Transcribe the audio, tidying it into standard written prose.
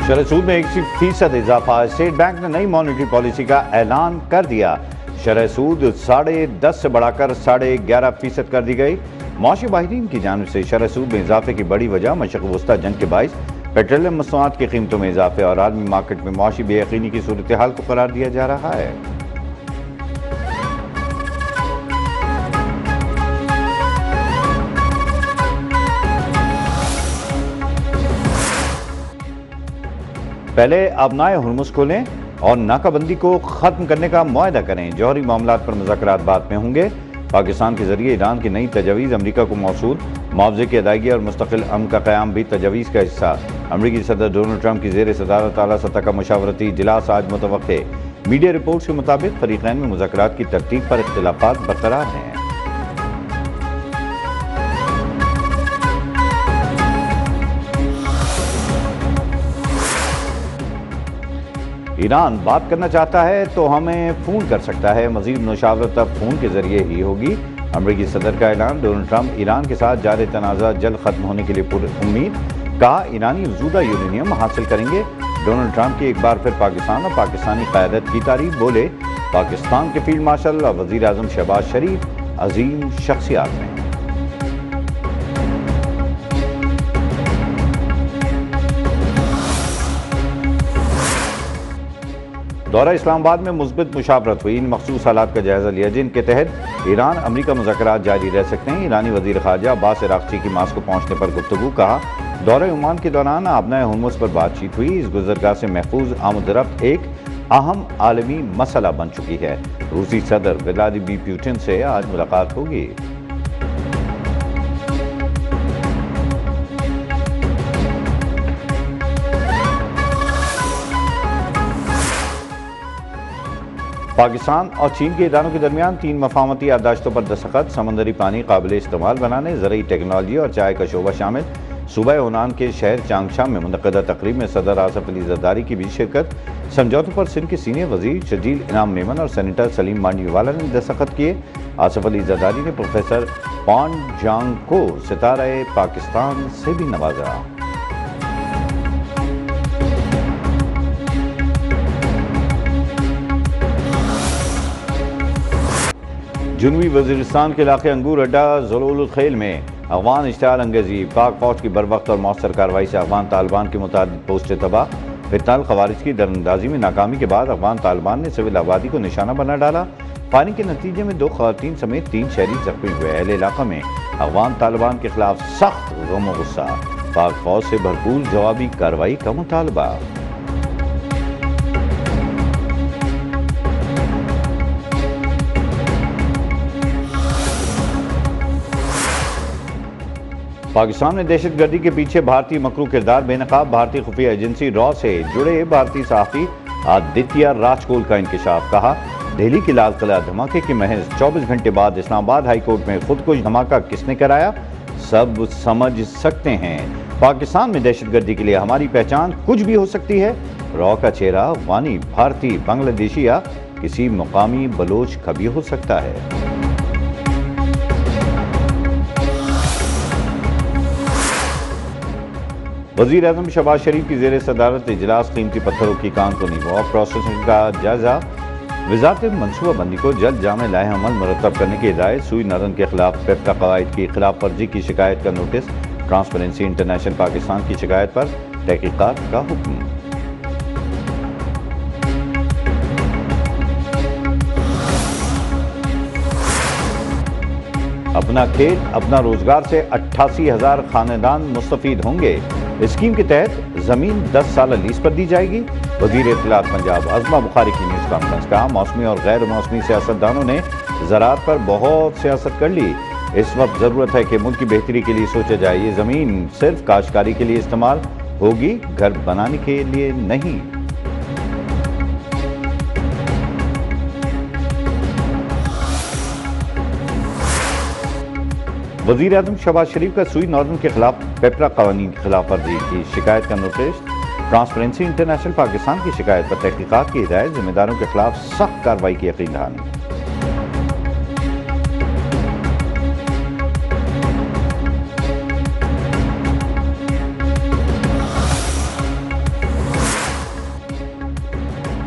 شرح سود میں 1% اضافہ، اسٹیٹ بینک نے نئی مانیٹری پالیسی کا اعلان کر دیا۔ شرح سود 10.5 سے بڑھا کر 11.5% کر دی گئی۔ معاشی ماہرین کی جانب سے شرح سود میں اضافے کی بڑی وجہ مشرق وسطی جنگ کے باعث پیٹرولیم مصنوعات کی قیمتوں میں اضافے اور عالمی مارکیٹ میں معاشی بے یقینی کی صورتحال کو قرار دیا جا رہا ہے۔ پہلے ابنائے ہرمز کھولیں اور ناکہ بندی کو ختم کرنے کا معاہدہ کریں۔ جوہری معاملات پر مذاکرات بعد میں ہوں گے۔ پاکستان کے ذریعے ایران کی نئی تجاویز امریکہ کو موصول، معاوضے کی ادائیگی اور مستقل امن کا قیام بھی تجاویز کا حصہ۔ امریکی صدر ڈونلڈ ٹرمپ کی زیر صدارت اعلیٰ سطح کا مشاورتی اجلاس آج متوقع۔ میڈیا رپورٹس کے مطابق فریقین میں مذاکرات کی ترتیب پر اختلافات برقرار ہیں۔ ایران بات کرنا چاہتا ہے تو ہمیں فون کر سکتا ہے، مزید مشاورت اب فون کے ذریعے ہی ہوگی۔ امریکی صدر کا اعلان، ڈونلڈ ٹرمپ ایران کے ساتھ جاری تنازع جلد ختم ہونے کے لیے پر امید، کہا ایرانی افزودہ یورینیم حاصل کریں گے۔ ڈونلڈ ٹرمپ کی ایک بار پھر پاکستان اور پاکستانی قیادت کی تعریف، بولے پاکستان کے فیلڈ مارشل اور وزیر اعظم شہباز شریف عظیم شخصیات ہیں۔ دورہ اسلام آباد میں مثبت مشاورت ہوئی، ان مخصوص حالات کا جائزہ لیا جن کے تحت ایران امریکہ مذاکرات جاری رہ سکتے ہیں۔ ایرانی وزیر خارجہ عباس عراقچی کی ماسکو پہنچنے پر گفتگو، کہا دورہ عمان کے دوران ابنائے ہرمز پر بات چیت ہوئی۔ اس گزرگاہ سے محفوظ آمد و رفت ایک اہم عالمی مسئلہ بن چکی ہے۔ روسی صدر ولادیمیر پوٹن سے آج ملاقات ہوگی۔ پاکستان اور چین کے اداروں کے درمیان 3 مفاہمتی یادداشتوں پر دستخط، سمندری پانی قابل استعمال بنانے، زرعی ٹیکنالوجی اور چائے کا شعبہ شامل۔ صوبہ یونان کے شہر چانگشا میں منعقدہ تقریب میں صدر آصف علی زرداری کی بھی شرکت۔ سمجھوتوں پر سندھ کے سینئر وزیر شرجیل انعام میمن اور سینیٹر سلیم مانڈی والا نے دستخط کیے۔ آصف علی زرداری نے پروفیسر پان جانگ کو ستارہ پاکستان سے بھی نوازا۔ جنوبی وزیرستان کے علاقے انگور اڈہ ذلول الخیل میں افغان اشتعال انگیزی، پاک فوج کی بروقت اور مؤثر کارروائی سے افغان طالبان کی متعدد پوسٹیں تباہ۔ فتنہ خوارج کی دراندازی میں ناکامی کے بعد افغان طالبان نے سول آبادی کو نشانہ بنا ڈالا۔ فائرنگ کے نتیجے میں 2 خواتین سمیت 3 شہری زخمی ہوئے۔ اہل علاقہ میں افغان طالبان کے خلاف سخت غم و غصہ، پاک فوج سے بھرپور جوابی کارروائی کا مطالبہ۔ پاکستان میں دہشت گردی کے پیچھے بھارتی مکروہ کردار، بے نقاب بھارتی خفیہ ایجنسی را سے جڑے بھارتی صحافی آدتیہ راج کول کا انکشاف، کہا دہلی کے لال قلعہ دھماکے کے محض 24 گھنٹے بعد اسلام آباد ہائی کورٹ میں خودکش دھماکہ کس نے کرایا، سب سمجھ سکتے ہیں۔ پاکستان میں دہشت گردی کے لیے ہماری پہچان کچھ بھی ہو سکتی ہے۔ را کا چہرہ افغانی، بھارتی، بنگلہ دیشی یا کسی مقامی بلوچ کا بھی ہو سکتا ہے۔ وزیر اعظم شہباز شریف کی زیر صدارت اجلاس، قیمتی پتھروں کی کانکنی اور پروسیسنگ کا جائزہ۔ وزارت منصوبہ بندی کو جلد جامع لائحہ عمل مرتب کرنے کی ہدایت۔ سوئی نردن کے خلاف پیپٹا قواعد کی خلاف ورزی کی شکایت کا نوٹس۔ ٹرانسپیرنسی انٹرنیشنل پاکستان کی شکایت پر تحقیقات کا حکم۔ اپنا کھیت اپنا روزگار سے 88,000 خاندان مستفید ہوں گے۔ اسکیم کے تحت زمین 10 سالہ لیز پر دی جائے گی۔ وزیر اطلاعات پنجاب عظمہ بخاری کی نیوز کانفرنس، کہا موسمی اور غیر موسمی سیاستدانوں نے زراعت پر بہت سیاست کر لی، اس وقت ضرورت ہے کہ ملک کی بہتری کے لیے سوچا جائے۔ یہ زمین صرف کاشتکاری کے لیے استعمال ہوگی، گھر بنانے کے لیے نہیں۔ وزیر اعظم شہباز شریف کا سوئی ناردن کے خلاف پیپٹا قوانین کی خلاف ورزی کی شکایت کا نوٹس۔ ٹرانسپیرنسی انٹرنیشنل پاکستان کی شکایت پر تحقیقات کی ہدایت، ذمہ داروں کے خلاف سخت کارروائی کی یقین دہانی۔